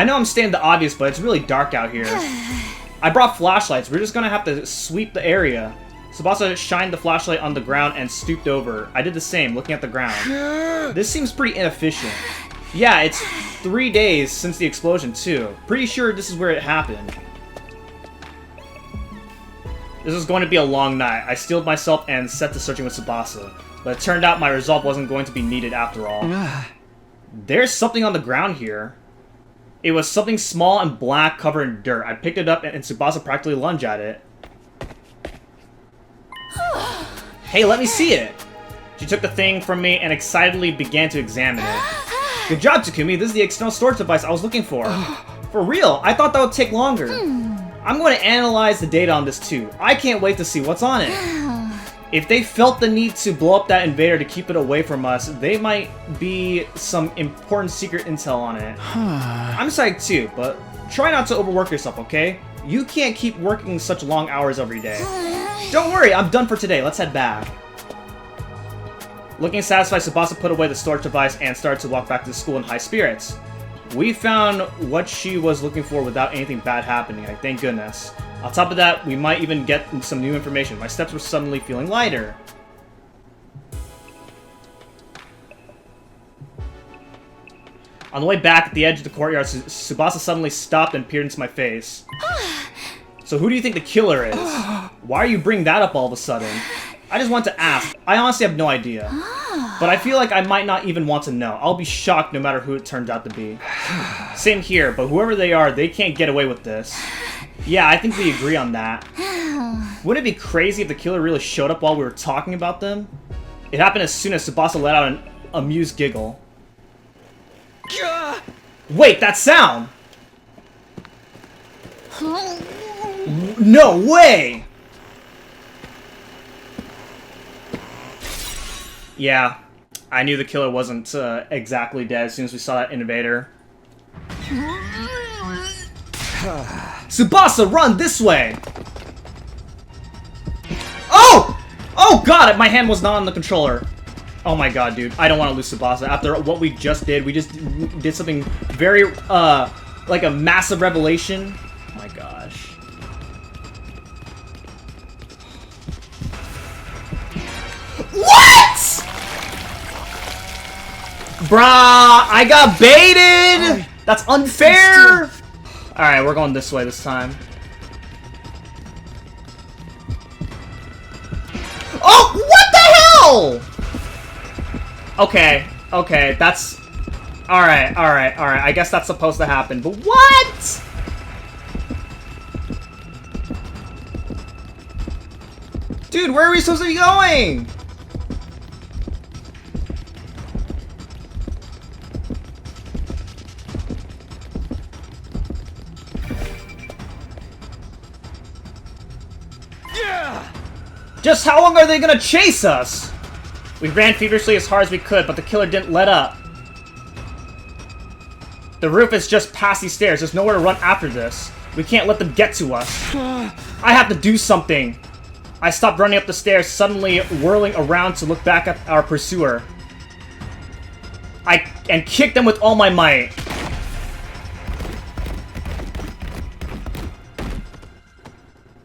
I know I'm stating the obvious, but it's really dark out here. I brought flashlights. We're just gonna have to sweep the area. Tsubasa shined the flashlight on the ground and stooped over. I did the same, looking at the ground. This seems pretty inefficient. Yeah, it's 3 days since the explosion, too. Pretty sure this is where it happened. This was going to be a long night. I steeled myself and set to searching with Tsubasa. But it turned out my resolve wasn't going to be needed after all. There's something on the ground here. It was something small and black covered in dirt. I picked it up and Tsubasa practically lunged at it. Hey, let me see it! She took the thing from me and excitedly began to examine it. Good job, Takumi. This is the external storage device I was looking for. For real, I thought that would take longer. I'm going to analyze the data on this too. I can't wait to see what's on it. If they felt the need to blow up that invader to keep it away from us, they might be some important secret intel on it. I'm psyched too, but try not to overwork yourself, okay? You can't keep working such long hours every day. Don't worry, I'm done for today. Let's head back. Looking satisfied, Tsubasa put away the storage device and started to walk back to school in high spirits. We found what she was looking for without anything bad happening, thank goodness. On top of that, we might even get some new information. My steps were suddenly feeling lighter. On the way back at the edge of the courtyard, Tsubasa suddenly stopped and peered into my face. So who do you think the killer is? Why are you bringing that up all of a sudden? I just want to ask. I honestly have no idea. But I feel like I might not even want to know. I'll be shocked no matter who it turns out to be. Same here, but whoever they are, they can't get away with this. Yeah, I think we agree on that. Wouldn't it be crazy if the killer really showed up while we were talking about them? It happened as soon as Tsubasa let out an amused giggle. Wait, that sound! No way! Yeah, I knew the killer wasn't exactly dead as soon as we saw that invader. Tsubasa, run this way! Oh! Oh god, my hand was not on the controller. Oh my god, dude, I don't want to lose Tsubasa. After what we just did something very, like a massive revelation. Oh my gosh. What?! Bruh, I got baited! That's unfair! Alright, we're going this way this time. Oh, what the hell?! Okay, okay, that's... Alright, alright, alright, I guess that's supposed to happen, but what?! Dude, where are we supposed to be going?! Just how long are they gonna chase us? We ran feverishly as hard as we could, but the killer didn't let up. The roof is just past these stairs. There's nowhere to run after this. We can't let them get to us. I have to do something. I stopped running up the stairs, suddenly whirling around to look back at our pursuer. And kicked them with all my might.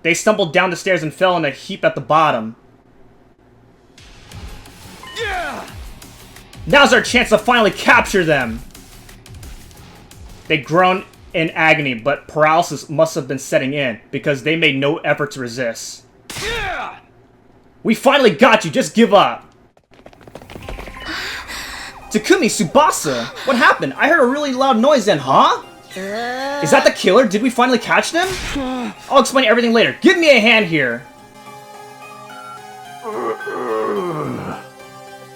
They stumbled down the stairs and fell in a heap at the bottom. Yeah! Now's our chance to finally capture them! They groaned in agony, but paralysis must have been setting in, because they made no effort to resist. Yeah! We finally got you, just give up! Takumi, Tsubasa! What happened? I heard a really loud noise then, huh? Is that the killer? Did we finally catch them? I'll explain everything later. Give me a hand here.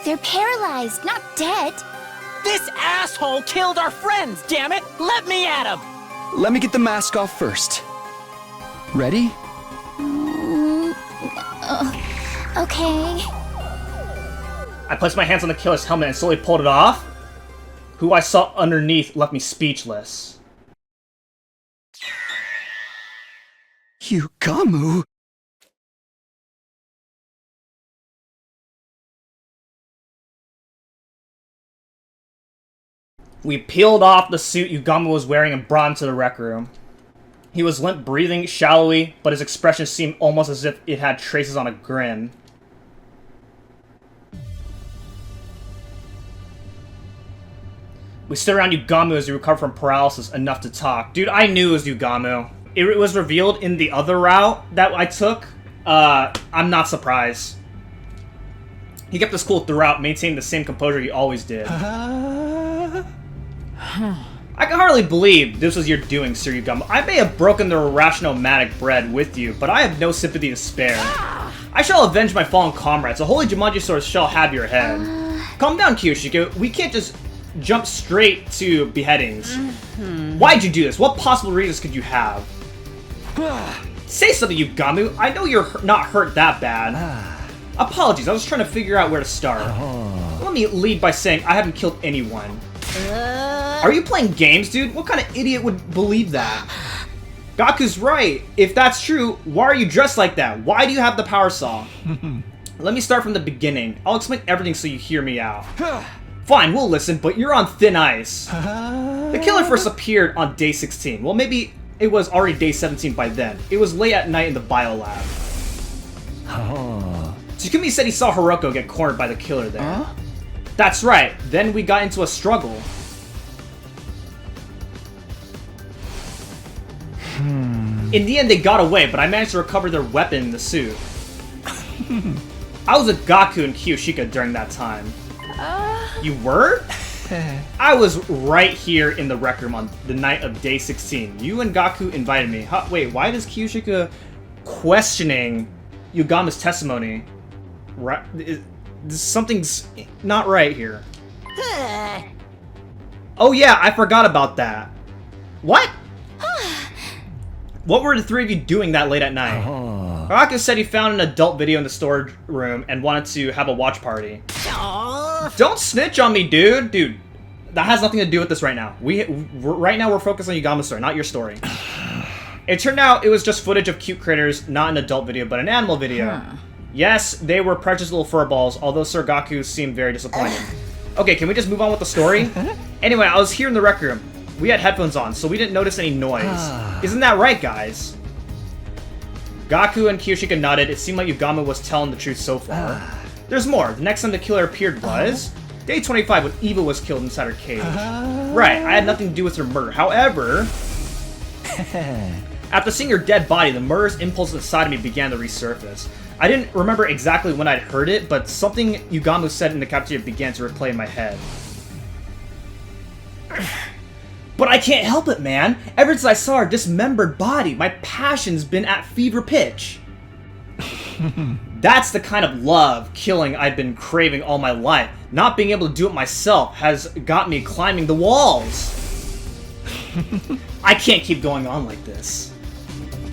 They're paralyzed, not dead. This asshole killed our friends, damn it! Let me at him! Let me get the mask off first. Ready? Okay. I placed my hands on the killer's helmet and slowly pulled it off. Who I saw underneath left me speechless. Yugamu? We peeled off the suit Yugama was wearing and brought him to the rec room. He was limp breathing, shallowly, but his expression seemed almost as if it had traces on a grin. We stood around Yugamu as he recovered from paralysis enough to talk. Dude, I knew it was Yugamu. It was revealed in the other route that I took. I'm not surprised. He kept us cool throughout, maintaining the same composure he always did. I can hardly believe this was your doing, Sir Yugama. I may have broken the irrational-matic bread with you, but I have no sympathy to spare. I shall avenge my fallen comrades. The Holy Jumanji Sword shall have your head. Calm down, Kyoshiko. We can't just jump straight to beheadings. Why'd you do this? What possible reasons could you have? Say something, Yugamu. I know you're not hurt that bad. Apologies, I was trying to figure out where to start. Let me lead by saying I haven't killed anyone. Are you playing games, dude? What kind of idiot would believe that? Gaku's right. If that's true, why are you dressed like that? Why do you have the power saw? Let me start from the beginning. I'll explain everything so you hear me out. Fine, we'll listen, but you're on thin ice. The killer first appeared on day 16. Well, maybe it was already day 17 by then. It was late at night in the biolab. Tsukumi said he saw Hiroko get cornered by the killer there. That's right. Then we got into a struggle. In the end, they got away, but I managed to recover their weapon in the suit. I was with Gaku and Kyoshika during that time. You were? I was right here in the rec room on the night of day 16. You and Gaku invited me. Wait, why does Kyoshika questioning Yugama's testimony? Right, something's not right here. Oh yeah, I forgot about that. What? What were the three of you doing that late at night? Gaku said he found an adult video in the storage room and wanted to have a watch party. Don't snitch on me, dude. Dude, that has nothing to do with this right now. Right now we're focused on Yugama's story, not your story. It turned out it was just footage of cute critters, not an adult video, but an animal video. Yes, they were precious little furballs, although Sir Gaku seemed very disappointed. Okay, can we just move on with the story? Anyway, I was here in the rec room. We had headphones on, so we didn't notice any noise. Isn't that right, guys? Gaku and Kyoshika nodded. It seemed like Yugama was telling the truth so far. There's more. The next time the killer appeared was day 25 when Eva was killed inside her cage. Right, I had nothing to do with her murder. However, after seeing her dead body, the murderous impulse inside of me began to resurface. I didn't remember exactly when I'd heard it, but something Yugama said in the cafeteria began to replay in my head. But I can't help it, man. Ever since I saw her dismembered body, my passion's been at fever pitch. That's the kind of love killing I've been craving all my life. Not being able to do it myself has got me climbing the walls. I can't keep going on like this.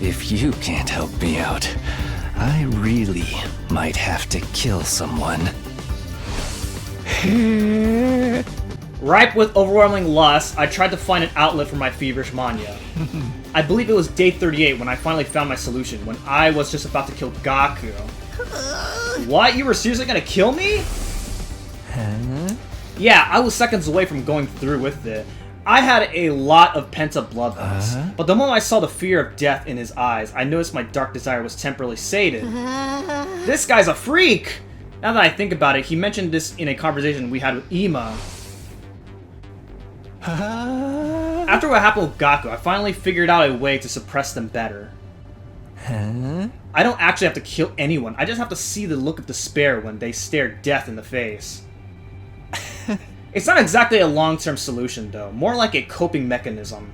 If you can't help me out, I really might have to kill someone. Ripe with overwhelming lust, I tried to find an outlet for my feverish mania. I believe it was day 38 when I finally found my solution, when I was just about to kill Gaku. What? You were seriously gonna kill me? Yeah, I was seconds away from going through with it. I had a lot of pent-up bloodlust, but the moment I saw the fear of death in his eyes, I noticed my dark desire was temporarily sated. This guy's a freak! Now that I think about it, he mentioned this in a conversation we had with Ima. After what happened with Gaku, I finally figured out a way to suppress them better. I don't actually have to kill anyone, I just have to see the look of despair when they stare death in the face. It's not exactly a long-term solution, though. More like a coping mechanism.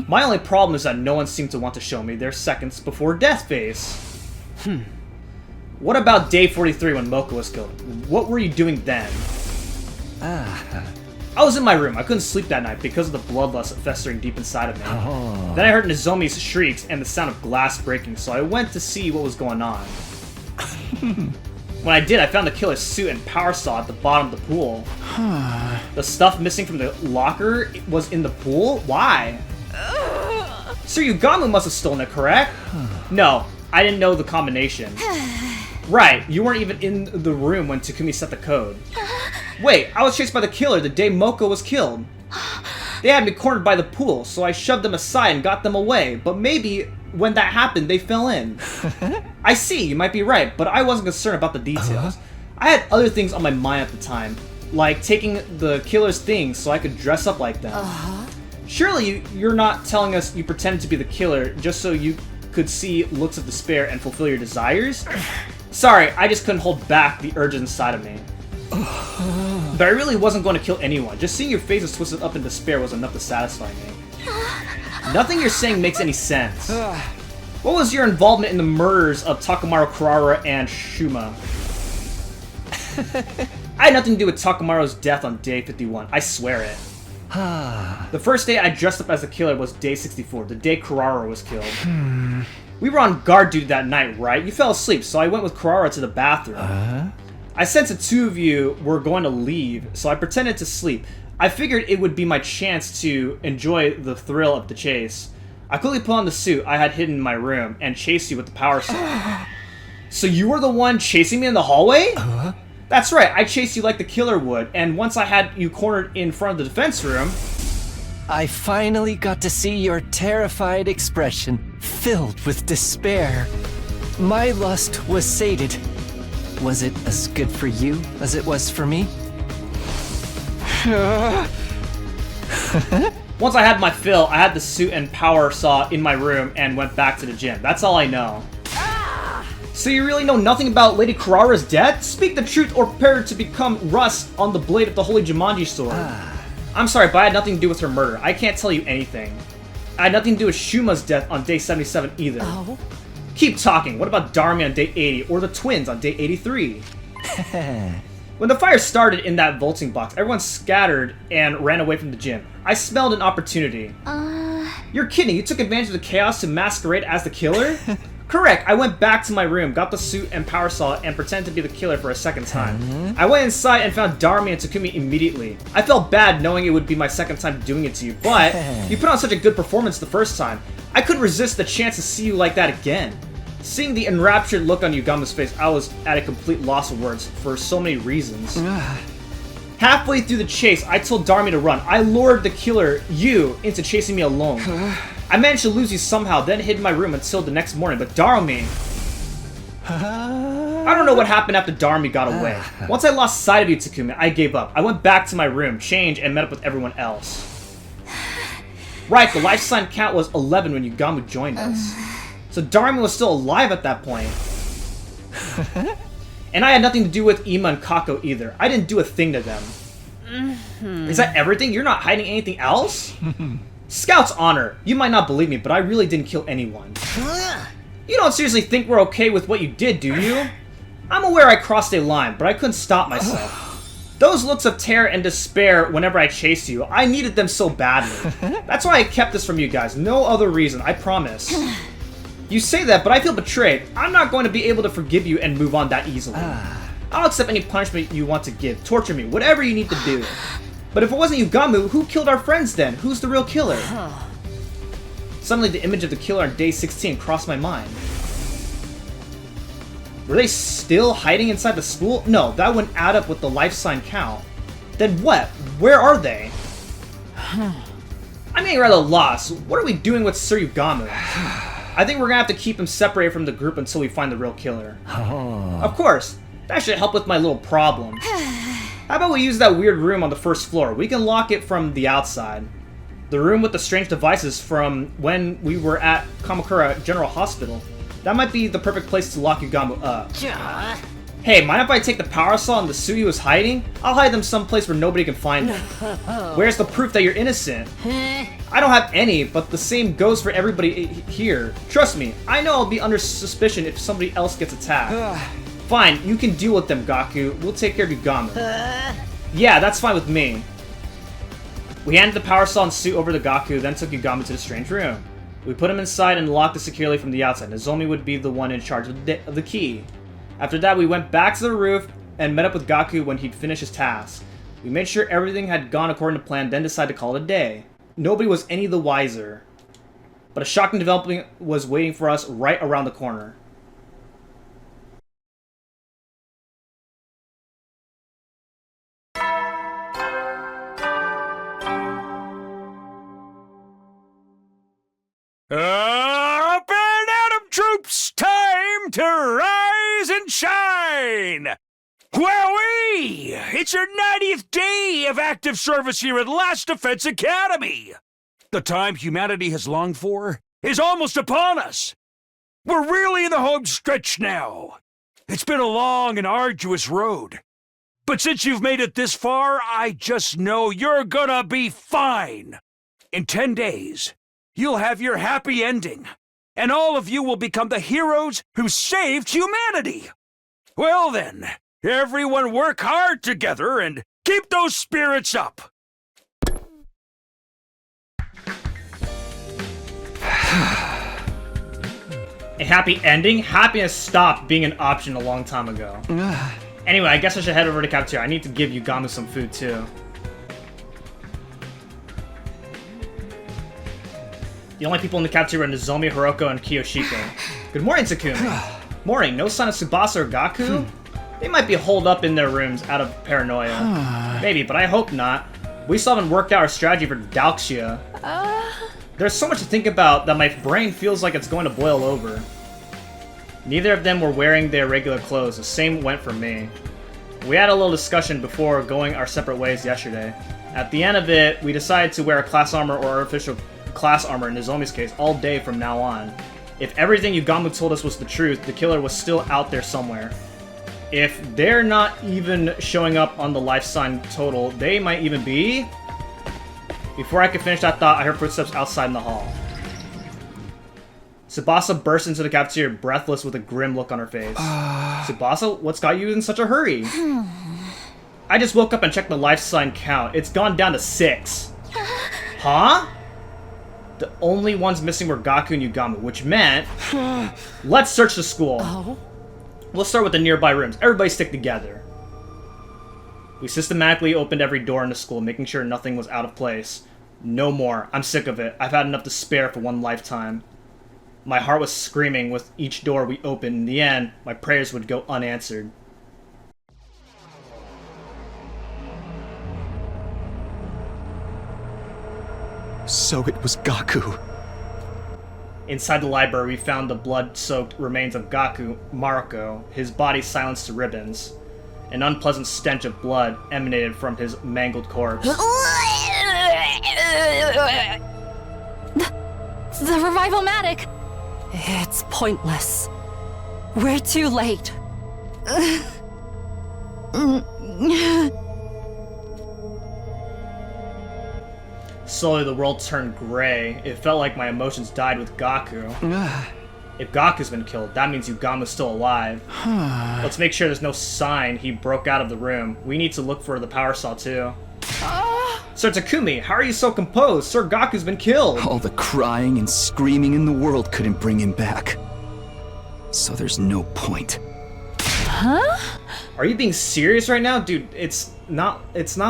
My only problem is that no one seemed to want to show me their seconds before death phase. What about day 43 when Moko was killed? What were you doing then? I was in my room. I couldn't sleep that night because of the bloodlust festering deep inside of me. Then I heard Nozomi's shrieks and the sound of glass breaking, so I went to see what was going on. When I did, I found the killer's suit and power saw at the bottom of the pool. The stuff missing from the locker was in the pool? Why? Sir Yugama must have stolen it, correct? No, I didn't know the combination. Right, you weren't even in the room when Takumi set the code. Wait, I was chased by the killer the day Moko was killed. They had me cornered by the pool, so I shoved them aside and got them away, but maybe when that happened, they fell in. I see, you might be right, but I wasn't concerned about the details. I had other things on my mind at the time, like taking the killer's things so I could dress up like them. Surely you're not telling us you pretended to be the killer just so you could see looks of despair and fulfill your desires? Sorry, I just couldn't hold back the urge inside of me. But I really wasn't going to kill anyone. Just seeing your faces twisted up in despair was enough to satisfy me. Nothing you're saying makes any sense. What was your involvement in the murders of Takamaru Kurara and Shuma? I had nothing to do with Takamaru's death on day 51. I swear it. The first day I dressed up as the killer was day 64, the day Kurara was killed. We were on guard duty that night, right? You fell asleep, so I went with Kurara to the bathroom. I sensed the two of you were going to leave, so I pretended to sleep. I figured it would be my chance to enjoy the thrill of the chase. I quickly put on the suit I had hidden in my room and chased you with the power saw. So you were the one chasing me in the hallway? That's right, I chased you like the killer would, and once I had you cornered in front of the defense room... I finally got to see your terrified expression, filled with despair. My lust was sated. Was it as good for you as it was for me? Once I had my fill, I had the suit and power saw in my room and went back to the gym. That's all I know. So you really know nothing about Lady Kurara's death? Speak the truth or prepare to become rust on the blade of the Holy Jumanji sword. I'm sorry, but I had nothing to do with her murder. I can't tell you anything. I had nothing to do with Shuma's death on day 77 either. Keep talking. What about Darmi on day 80 or the twins on day 83? When the fire started in that vaulting box, everyone scattered and ran away from the gym. I smelled an opportunity. You're kidding. You took advantage of the chaos to masquerade as the killer? Correct. I went back to my room, got the suit and power saw, and pretended to be the killer for a second time. I went inside and found Darmi and Takumi immediately. I felt bad knowing it would be my second time doing it to you, but you put on such a good performance the first time. I couldn't resist the chance to see you like that again. Seeing the enraptured look on Yugamu's face, I was at a complete loss of words for so many reasons. Halfway through the chase, I told Darmi to run. I lured the killer, you, into chasing me alone. I managed to lose you somehow, then hid in my room until the next morning, but Darmi... I don't know what happened after Darmi got away. Once I lost sight of you, Takumi, I gave up. I went back to my room, changed, and met up with everyone else. Right, the life sign count was 11 when Yugamu joined us. So Darmi was still alive at that point. And I had nothing to do with Ima and Kako either. I didn't do a thing to them. Is that everything? You're not hiding anything else? Scout's honor. You might not believe me, but I really didn't kill anyone. You don't seriously think we're okay with what you did, do you? I'm aware I crossed a line, but I couldn't stop myself. Those looks of terror and despair whenever I chased you, I needed them so badly. That's why I kept this from you guys. No other reason, I promise. You say that, but I feel betrayed. I'm not going to be able to forgive you and move on that easily. I'll accept any punishment you want to give. Torture me, whatever you need to do. But if it wasn't Yugamu, who killed our friends then? Who's the real killer? Suddenly the image of the killer on day 16 crossed my mind. Were they still hiding inside the school? No, that wouldn't add up with the life sign count. Then what? Where are they? I'm getting rather lost. What are we doing with Sir Yugamu? I think we're gonna have to keep him separated from the group until we find the real killer. Of course. That should help with my little problem. How about we use that weird room on the first floor? We can lock it from the outside. The room with the strange devices from when we were at Kamakura General Hospital. That might be the perfect place to lock Yugamu up. Hey, mind if I take the power saw and the suit he was hiding? I'll hide them someplace where nobody can find them. Where's the proof that you're innocent? I don't have any, but the same goes for everybody here. Trust me, I know I'll be under suspicion if somebody else gets attacked. Fine, you can deal with them, Gaku. We'll take care of Yugamu. Yeah, that's fine with me. We handed the power saw and suit over to Gaku, then took Yugamu to the strange room. We put him inside and locked it securely from the outside. Nozomi would be the one in charge of the key. After that, we went back to the roof and met up with Gaku when he'd finished his task. We made sure everything had gone according to plan, then decided to call it a day. Nobody was any the wiser. But a shocking development was waiting for us right around the corner. Up and Atom troops, time to rise and shine! Wowee! It's your 90th day of active service here at Last Defense Academy! The time humanity has longed for is almost upon us! We're really in the home stretch now! It's been a long and arduous road. But since you've made it this far, I just know you're gonna be fine! In 10 days, you'll have your happy ending, and all of you will become the heroes who saved humanity! Well then, everyone work hard together and keep those spirits up! A happy ending? Happiness stopped being an option a long time ago. Anyway, I guess I should head over to the cafeteria. I need to give Yugamu some food too. The only people in the cafeteria are Nozomi, Hiroko, and Kiyoshiko. Good morning, Takumi. Morning. No sign of Tsubasa or Gaku? They might be holed up in their rooms out of paranoia. Maybe, but I hope not. We still haven't worked out our strategy for Dalxia. There's so much to think about that my brain feels like it's going to boil over. Neither of them were wearing their regular clothes. The same went for me. We had a little discussion before going our separate ways yesterday. At the end of it, we decided to wear a class armor or artificial class armor in Nozomi's case all day from now on. If everything Yugamu told us was the truth, the killer was still out there somewhere. If they're not even showing up on the life sign total, they might even be... Before I could finish that thought, I heard footsteps outside in the hall. Tsubasa burst into the cafeteria, breathless with a grim look on her face. Tsubasa, what's got you in such a hurry? I just woke up and checked the life sign count. It's gone down to 6. Huh? The only ones missing were Gaku and Yugamu, which meant... Let's search the school. We'll start with the nearby rooms. Everybody stick together. We systematically opened every door in the school, making sure nothing was out of place. No more. I'm sick of it. I've had enough to spare for one lifetime. My heart was screaming with each door we opened. In the end, my prayers would go unanswered. So it was Gaku. Inside the library, we found the blood-soaked remains of Gaku, Mariko, his body silenced to ribbons. An unpleasant stench of blood emanated from his mangled corpse. The revival-matic! It's pointless. We're too late. Slowly, the world turned gray. It felt like my emotions died with Gaku. If Gaku's been killed, that means Yugamu's still alive. Let's make sure there's no sign he broke out of the room. We need to look for the power saw, too. Sir Takumi, how are you so composed? Sir Gaku's been killed! All the crying and screaming in the world couldn't bring him back. So there's no point. Are you being serious right now? Dude, it's not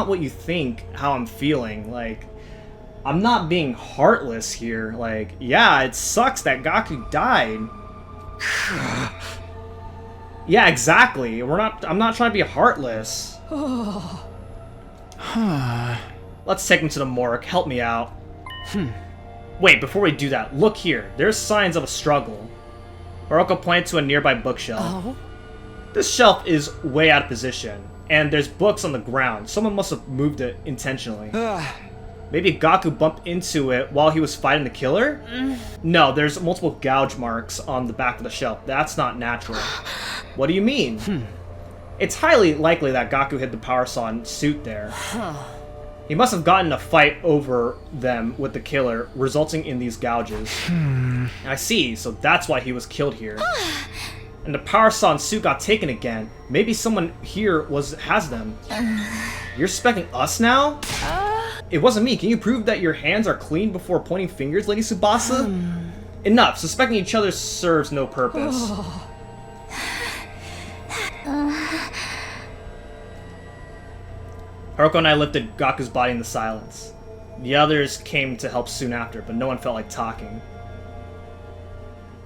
what you think, how I'm feeling. Like, I'm not being heartless here. Like, yeah, it sucks that Gaku died. Yeah, exactly. I'm not trying to be heartless. Let's take him to the morgue. Help me out. Wait, before we do that, look here. There's signs of a struggle. Hiroko pointed to a nearby bookshelf. This shelf is way out of position, and there's books on the ground. Someone must have moved it intentionally. Maybe Gaku bumped into it while he was fighting the killer? No, there's multiple gouge marks on the back of the shelf. That's not natural. What do you mean? It's highly likely that Gaku hid the power saw and suit there. He must have gotten in a fight over them with the killer, resulting in these gouges. I see, so that's why he was killed here. And the power saw and suit got taken again. Maybe someone here has them. You're suspecting us now? It wasn't me. Can you prove that your hands are clean before pointing fingers, Lady Tsubasa? Enough. Suspecting each other serves no purpose. Hiroko and I lifted Gaku's body in the silence. The others came to help soon after, but no one felt like talking.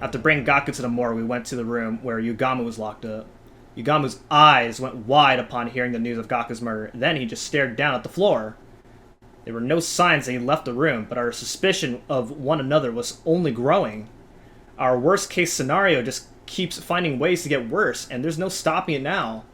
After bringing Gaku to the morgue, we went to the room where Yugamu was locked up. Yugamu's eyes went wide upon hearing the news of Gaku's murder. Then he just stared down at the floor. There were no signs that he left the room, but our suspicion of one another was only growing. Our worst case scenario just keeps finding ways to get worse, and there's no stopping it now.